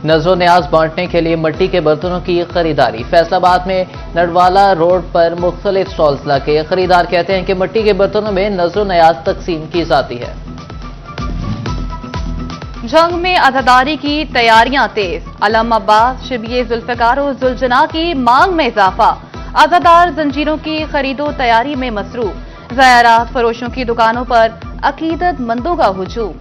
نظر و نیاز بانٹنے کے لیے مٹی کے برتنوں کی خریداری۔ فیصل آباد میں نڈوالا روڈ پر مختلف سٹالز لگے۔ خریدار کہتے ہیں کہ مٹی کے برتنوں میں نظر و نیاز تقسیم کی جاتی ہے۔ جنگ میں عزاداری کی تیاریاں تیز۔ علم عباس شبیہ ذوالفقار و ذوالجناح کی مانگ میں اضافہ۔ عزادار زنجیروں کی خرید و تیاری میں مصروف۔ زیورات فروشوں کی دکانوں پر عقیدت مندوں کا ہجوم۔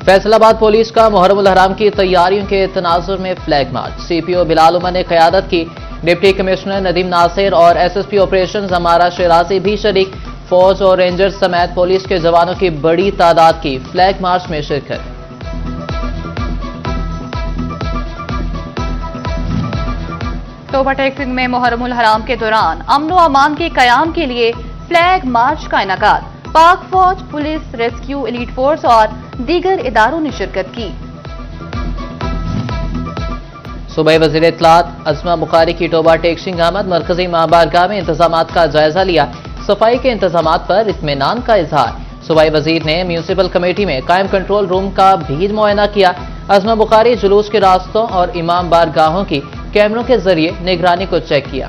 فیصل آباد پولیس کا محرم الحرام کی تیاریوں کے تناظر میں فلیگ مارچ۔ سی پی او بلال عمر نے قیادت کی۔ ڈپٹی کمشنر ندیم ناصر اور ایس ایس پی آپریشنز ہمارا شیرازی بھی شریک۔ فوج اور رینجرز سمیت پولیس کے جوانوں کی بڑی تعداد کی فلیگ مارچ میں شرکت۔ توبہ ٹیکسنگ میں محرم الحرام کے دوران امن و امان کے قیام کے لیے فلیگ مارچ کا انعقاد۔ پاک فوج، پولیس، ریسکیو ایلیٹ فورس اور دیگر اداروں نے شرکت کی۔ صوبائی وزیر اطلاعات عظمہ بخاری کی توبہ ٹیکسنگ آمد۔ مرکزی ماں بارگاہ میں انتظامات کا جائزہ لیا۔ صفائی کے انتظامات پر اطمینان کا اظہار۔ صوبائی وزیر نے میونسپل کمیٹی میں قائم کنٹرول روم کا بھی معائنہ کیا۔ عظمہ بخاری جلوس کے راستوں اور امام بارگاہوں کی کیمروں کے ذریعے نگرانی کو چیک کیا۔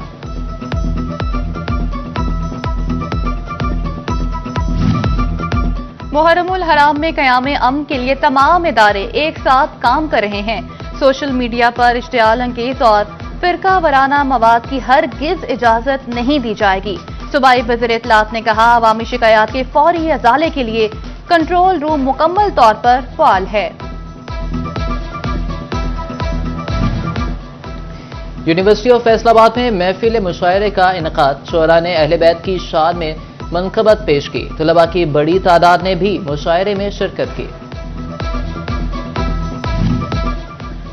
محرم الحرام میں قیام امن کے لیے تمام ادارے ایک ساتھ کام کر رہے ہیں۔ سوشل میڈیا پر اشتعال انگیز اور فرقہ وارانہ مواد کی ہرگز اجازت نہیں دی جائے گی۔ صوبائی وزیر اطلاعات نے کہا، عوامی شکایات کے فوری ازالے کے لیے کنٹرول روم مکمل طور پر فعال ہے۔ یونیورسٹی آف فیصل آباد میں محفل مشاعرے کا انعقاد۔ شعراء نے اہل بیت کی شان میں منقبت پیش کی۔ طلباء کی بڑی تعداد نے بھی مشاعرے میں شرکت کی۔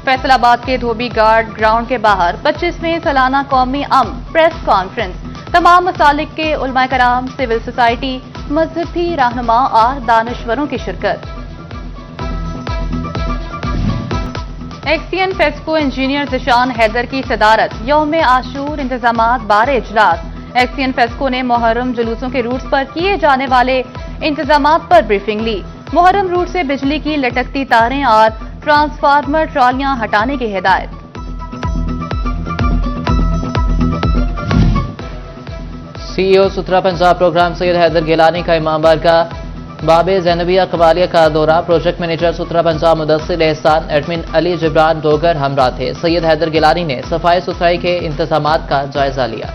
فیصل آباد کے دھوبی گارڈ گراؤنڈ کے باہر 25ویں سالانہ قومی امن پریس کانفرنس۔ تمام مسالک کے علماء کرام، سول سوسائٹی، مذہبی رہنما اور دانشوروں کی شرکت۔ ایکسین فیسکو انجینئر ذیشان حیدر کی صدارت یوم عاشور انتظامات بارے اجلاس۔ ایکسین فیسکو نے محرم جلوسوں کے روٹس پر کیے جانے والے انتظامات پر بریفنگ لی۔ محرم روٹ سے بجلی کی لٹکتی تاریں اور ٹرانسفارمر ٹرالیاں ہٹانے کی ہدایت۔ سی ای او ستھرا پنجاب پروگرام سید حیدر گیلانی کا امام بارگاہ باب زینبیہ قبالیہ کا دورہ۔ پروجیکٹ مینیجر ستھرا پنجاب مدثر احسان، ایڈمن علی جبران ڈوگر ہمراہ تھے۔ سید حیدر گیلانی نے صفائی ستھرائی کے انتظامات کا جائزہ لیا۔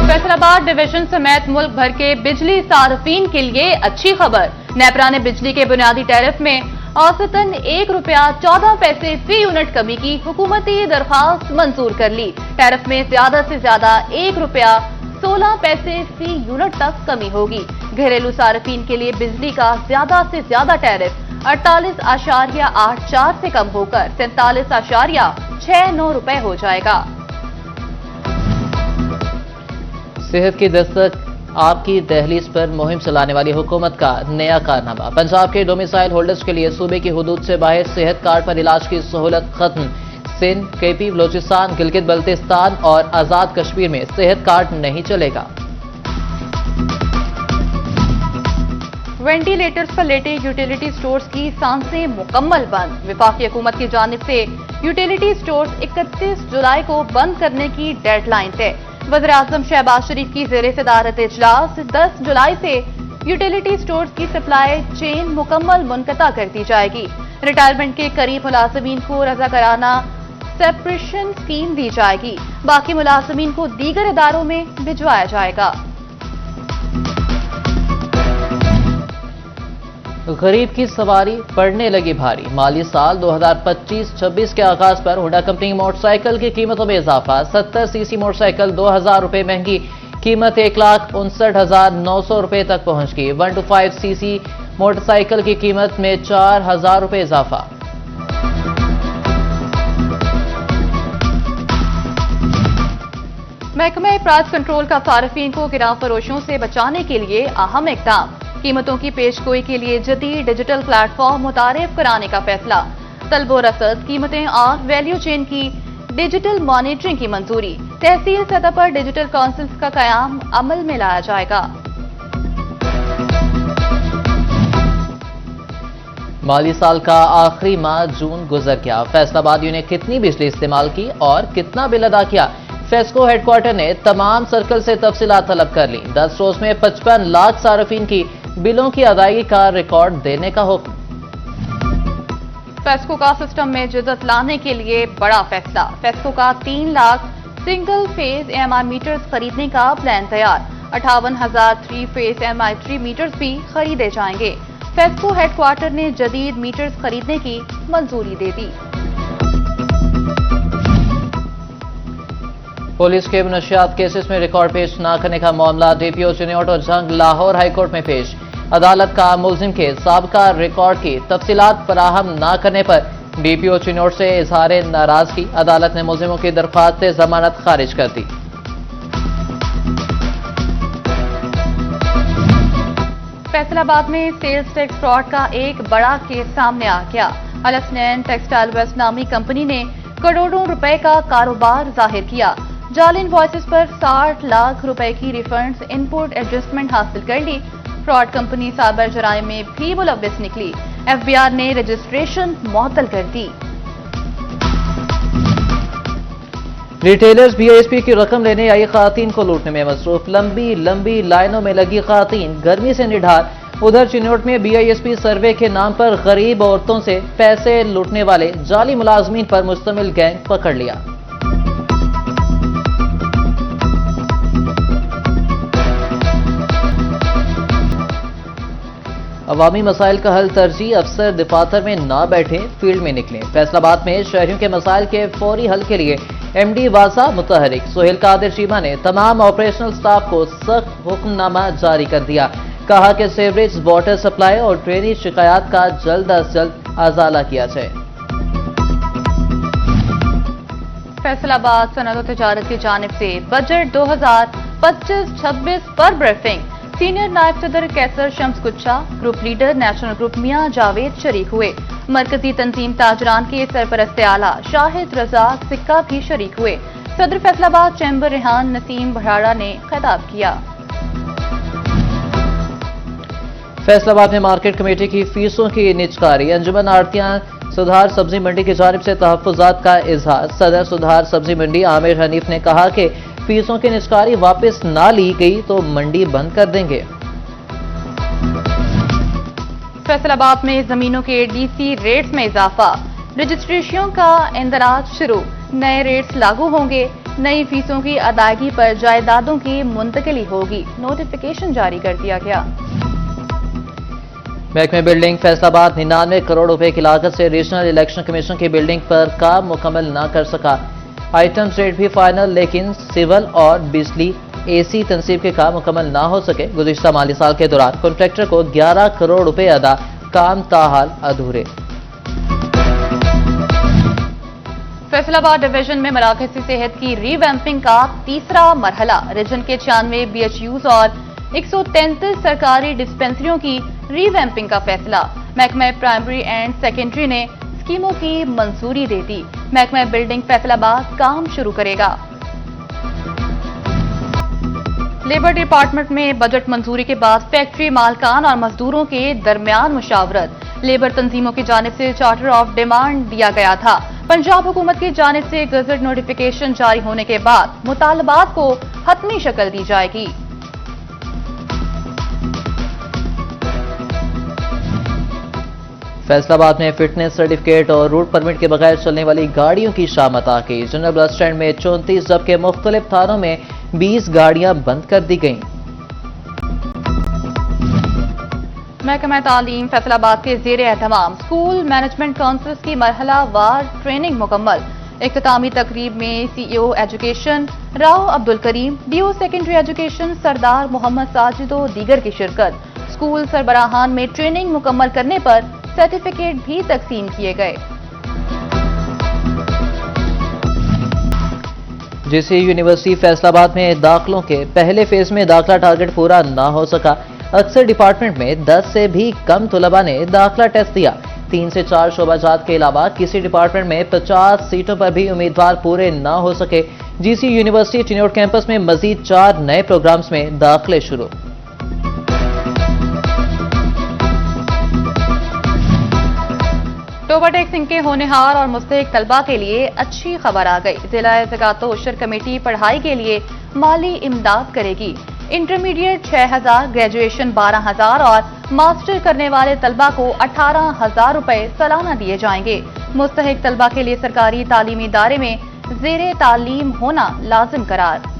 فیصل آباد ڈویژن سمیت ملک بھر کے بجلی صارفین کے لیے اچھی خبر۔ نیپرا نے بجلی کے بنیادی ٹیرف میں اوسطاً ₹1.14 فی یونٹ کمی کی حکومتی درخواست منظور کر لی۔ ٹیرف میں زیادہ سے زیادہ ₹1.16 فی یونٹ تک کمی ہوگی۔ گھریلو صارفین کے لیے بجلی کا زیادہ سے زیادہ ٹیرف 48.84 سے کم ہو کر 47.69 ہو جائے گا۔ صحت کی دستک آپ کی دہلیز پر مہم چلانے والی حکومت کا نیا کارنامہ۔ پنجاب کے ڈومیسائل ہولڈرز کے لیے صوبے کی حدود سے باہر صحت کارڈ پر علاج کی سہولت ختم۔ سندھ، کے پی، بلوچستان، گلگت بلتستان اور آزاد کشمیر میں صحت کارڈ نہیں چلے گا۔ وینٹیلیٹرز پر لیٹے یوٹیلیٹی سٹورز کی سانسیں مکمل بند۔ وفاقی حکومت کی جانب سے یوٹیلیٹی سٹورز 31 جولائی کو بند کرنے کی ڈیڈ لائن ہے۔ وزیر اعظم شہباز شریف کی زیر صدارت اجلاس 10 جولائی سے یوٹیلیٹی سٹورز کی سپلائی چین مکمل منقطع کر دی جائے گی۔ ریٹائرمنٹ کے قریب ملازمین کو رضاکارانہ سپریشن اسکیم دی جائے گی۔ باقی ملازمین کو دیگر اداروں میں بھجوایا جائے گا۔ غریب کی سواری پڑنے لگی بھاری۔ مالی سال 2025-26 کے آغاز پر ہونڈا کمپنی موٹر سائیکل کی قیمتوں میں اضافہ۔ 70 سی سی موٹر سائیکل ₹2000 مہنگی، قیمت ₹1,59,900 تک پہنچ گئی۔ 125 سی سی موٹر سائیکل کی قیمت میں ₹4000 اضافہ۔ محکمہ افراد کنٹرول کا صارفین کو گراں فروشوں سے بچانے کے لیے اہم اقدام۔ قیمتوں کی پیش گوئی کے لیے جدید ڈیجیٹل پلیٹ فارم متعارف کرانے کا فیصلہ۔ طلب و رسد، قیمتیں اور ویلیو چین کی ڈیجیٹل مانیٹرنگ کی منظوری۔ تحصیل سطح پر ڈیجیٹل کونسلز کا قیام عمل میں لایا جائے گا۔ माली साल का आखिरी माह जून गुजर गया। फैसलाबादियों ने कितनी बिजली इस्तेमाल की और कितना बिल अदा किया, फेस्को हेडक्वार्टर ने तमाम सर्कल से तफसीलात तलब कर ली। 10 रोज में 55 लाख सार्फिन की बिलों की अदायगी का रिकॉर्ड देने का हुक्म। फेस्को का सिस्टम में जिद्दत लाने के लिए बड़ा फैसला। फेस्को का 3 lakh single phase MI meters खरीदने का प्लान तैयार। 58,000 3 फेज एमआई 3 मीटर्स भी खरीदे जाएंगे। फेस्को हेडक्वार्टर ने जदीद मीटर्स खरीदने की मंजूरी दे दी। पुलिस के मनशियात केसेस में रिकॉर्ड पेश न करने का मामला डीपीओ चिन्योट और जंग लाहौर हाईकोर्ट में पेश। अदालत का मुलजिम के साबका रिकॉर्ड की तफसीलात फराहम न करने पर डीपीओ चिन्योट से इजहार नाराजगी। अदालत ने मुलजिमों की दरख्वास्त से जमानत खारिज कर दी। फैसलाबाद में सेल्स टैक्स फ्रॉड का एक बड़ा केस सामने आ गया। अलसनैन टेक्सटाइल वेस्ट नामी कंपनी ने करोड़ों रुपए का कारोबार जाहिर किया। जाली इनवॉइसेस पर 60 लाख रुपए की रिफंड्स इनपुट एडजस्टमेंट हासिल कर ली। फ्रॉड कंपनी साइबर जराइम में भी मुलव्विस निकली। एफबीआर ने रजिस्ट्रेशन मुअत्तल कर दी। रिटेलर्स बीआईएसपी की रकम लेने आई खातून को लूटने में मसरूफ। लंबी लंबी लाइनों में लगी खातून गर्मी से निढार। उधर चिन्योट में बीआईएसपी सर्वे के नाम पर गरीब औरतों से पैसे लूटने वाले जाली मुलाजमीन पर मुश्तमिल गैंग पकड़ लिया। अवामी मसाइल का हल तरजीह अफसर दफातर में ना बैठे, फील्ड में निकले। फैसलाबाद में शहरियों के मसाइल के फौरी हल के लिए एमडी वासा मुतहरिक सोहेल कादिर चीमा ने तमाम ऑपरेशनल स्टाफ को सख्त हुक्मनामा जारी कर दिया। कहा कि सीवरेज, वाटर सप्लाई और ड्रेनेज शिकायत का जल्द अज जल्द अजाला किया जाए। फैसलाबाद सनअत और तिजारत की जानिब से बजट 2025-26 पर ब्रीफिंग। सीनियर नायब सदर Qaiser Shams Kuchha, group leader national group Mian Javed शरीक हुए। मरकजी तंजीम ताजरान के सरपरस्त आला शाहिद रजाक सिक्का भी शरीक हुए। सदर फैसलाबाद चैम्बर रेहान नसीम भराड़ा ने खिताब किया। फैसलाबाद में मार्केट कमेटी की फीसों की निजकारी। अंजुमन आड़तियां सुधार सब्जी मंडी की जानिब से तहफ्फुजात का इजहार। सदर सुधार सब्जी मंडी आमिर हनीफ ने कहा कि फीसों की निजकारी वापस ना ली गई तो मंडी बंद कर देंगे। फैसलाबाद में जमीनों के डीसी रेट्स में इजाफा। रजिस्ट्रेशनों का इंदराज शुरू। नए रेट्स लागू होंगे। नई फीसों की अदायगी पर जायदादों की मुंतकिली होगी। नोटिफिकेशन जारी कर दिया गया। महकमे बिल्डिंग फैसलाबाद 99 करोड़ रुपए की लागत से रीजनल इलेक्शन कमीशन की बिल्डिंग पर काम मुकम्मल न कर सका। आइटम्स रेट भी फाइनल, लेकिन सिविल और बिजली एसी तनसीब के काम मुकम्मल ना हो सके। गुज़िश्ता माली साल के दौरान कॉन्ट्रैक्टर को 11 करोड़ रुपए अदा, काम ताहाल अधूरे। फैसलाबाद डिवीजन में मराकज़ी सेहत की रीवैम्पिंग का तीसरा मरहला। रीजन के 96 बीएचयूज और 133 सरकारी डिस्पेंसरियों की रीवैम्पिंग का फैसला। महकमा प्राइमरी एंड सेकेंडरी ने स्कीमों की मंजूरी दे दी। महकमा बिल्डिंग फैसलाबाद काम शुरू करेगा। लेबर डिपार्टमेंट में बजट मंजूरी के बाद फैक्ट्री मालकान और मजदूरों के दरमियान मुशावरत। लेबर तंजीमों की जानिब से चार्टर ऑफ डिमांड दिया गया था। पंजाब हुकूमत की जानिब से गजट नोटिफिकेशन जारी होने के बाद मुतालबात को हतमी शक्ल दी जाएगी। फैसलाबाद में फिटनेस सर्टिफिकेट और रूट परमिट के बगैर चलने वाली गाड़ियों की शामत आ गई। जनरल बस स्टैंड में 34 जबकि मुख्तलिफ थानों में 20 गाड़ियां बंद कर दी गईं। महकमा तालीम फैसलाबाद के ज़ेर एहतमाम स्कूल मैनेजमेंट काउंसिल की मरहला वार ट्रेनिंग मुकम्मल। इख्तितामी तकरीब में CEO education Rao Abdul Karim, DO secondary education Sardar Mohammad Sajid और दीगर की शिरकत। स्कूल सरबराहान में ट्रेनिंग मुकम्मल करने पर सर्टिफिकेट भी तकसीम किए गए। जीसी यूनिवर्सिटी फैसलाबाद में दाखिलों के पहले फेज में दाखिला टारगेट पूरा न हो सका। अक्सर डिपार्टमेंट में 10 से भी कम तलबा ने दाखिला टेस्ट दिया। 3 से 4 शोबाजात के अलावा किसी डिपार्टमेंट में 50 सीटों पर भी उम्मीदवार पूरे न हो सके। जीसी यूनिवर्सिटी चिन्योट कैंपस में मजीद 4 नए प्रोग्राम्स में दाखिले शुरू। टोबा टेक सिंह के होनहार और मुस्तहिक तलबा के लिए अच्छी खबर आ गई। जिला ज़कातो उशर कमेटी पढ़ाई के लिए माली इमदाद करेगी। इंटरमीडिएट 6,000, ग्रेजुएशन 12,000 और मास्टर करने वाले तलबा को 18,000 रुपए सालाना दिए जाएंगे। मुस्तहिक तलबा के लिए सरकारी तालीमी इदारे में ज़ेरे तालीम होना लाजिम करार।